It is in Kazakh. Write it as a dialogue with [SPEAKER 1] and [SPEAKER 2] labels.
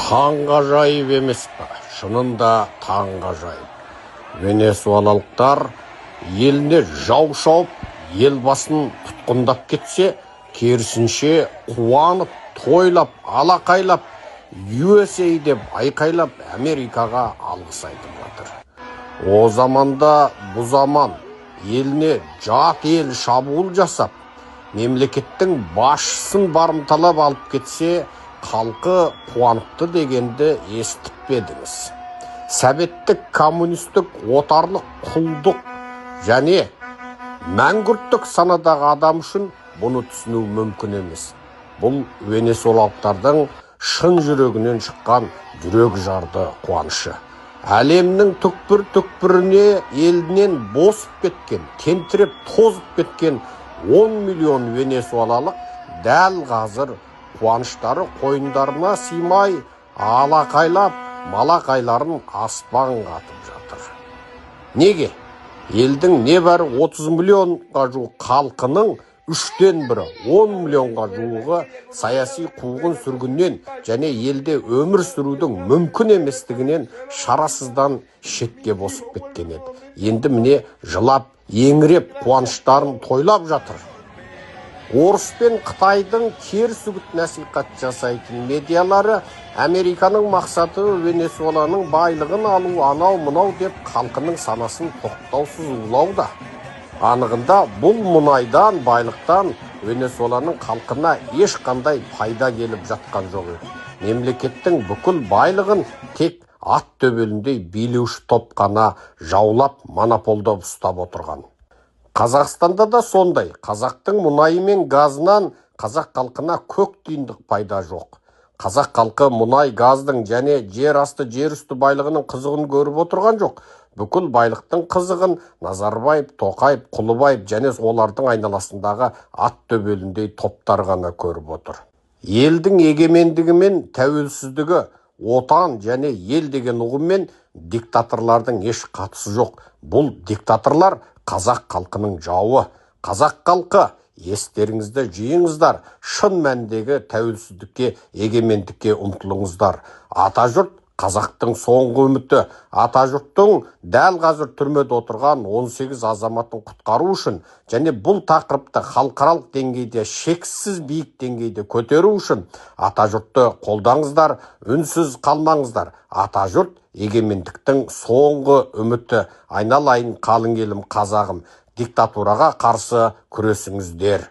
[SPEAKER 1] Таңғажайып емес пе? Шынында таңғажайып. Венесуэлалықтар еліне жау шауып, елбасын тұтқындап кетсе, керісінше қуанып, тойлап, алақайлап, USA деп айқайлап, Америкаға алғыс айтып жатыр. О заманда бұ заман еліне жат ел шабуыл жасап, мемлекеттің басшысын барымталап алып кетсе, халқы қуаныпты дегенді естіп педіңіз. Советтік, коммунистік, отарлық, құлдық және мәңгүрттік санадағы адам үшін бұны түсіну мүмкін емес. Бұл венесуэлалықтардың шын жүрегінен шыққан жүрек жарды қуанышы. Әлемнің түкпір-түкпіріне елінен босып кеткен, тентіреп тозып кеткен 10 миллион венесуэлалық дәл қазір қуаныштары қойындарына сыймай, алақайлап, малақайларын аспанға атып жатыр. Неге? Елдің небәрі 30 миллионға жуық халқының 3-тен 1, 10 миллионға жуығы саяси қуғын сүргіннен және елде өмір сүрудің мүмкін еместігінен шарасыздан шетке босып кеткен еді. Енді міне жылап, еңіреп, қуаныштарын тойлап жатыр. Орыс пен Қытайдың теріс үгіт насихат жасайтын медиалары Американың мақсаты Венесуэланың байлығын алу, анау-мынау деп халқының санасын тоқтаусыз улауда. Анығында бұл мұнайдан, байлықтан Венесуэланың халқына ешқандай пайда келіп жатқан жоқ еді. Мемлекеттің бүкіл байлығын тек ат төбеліндей билеуші топ қана жаулап, монополдап ұстап отырған. Қазақстанда да сондай. Қазақтың мұнайы мен газынан қазақ халқына көк тиындық пайда жоқ. Қазақ халқы мұнай, газдың және жер асты, жер үсті байлығының қызығын көріп отырған жоқ. Бүкіл байлықтың қызығын Назарбаев, Тоқаев, Құлыбаев және олардың айналасындағы ат төбеліндей топтар ғана көріп отыр. Елдің егемендігі мен тәуелсіздігі, отан және ел деген ұғыммен диктаторлардың еш қатысы жоқ. Бұл диктаторлар қазақ халқының жауы. Қазақ халқы, естеріңізді жиыңыздар, шын мәндегі тәуелсіздікке, егемендікке ұмтылыңыздар. Атажұрт қазақтың соңғы үміті. Атажұрттың дәл қазір түрмеде отырған 18 азаматын құтқару үшін және бұл тақырыпты халықаралық деңгейде шексіз биік деңгейде көтеру үшін Атажұртты қолдаңыздар, үнсіз қалмаңыздар. Атажұрт егемендіктің соңғы үміті. Айналайын қалың елім қазағым, диктатураға қарсы күресіңіздер.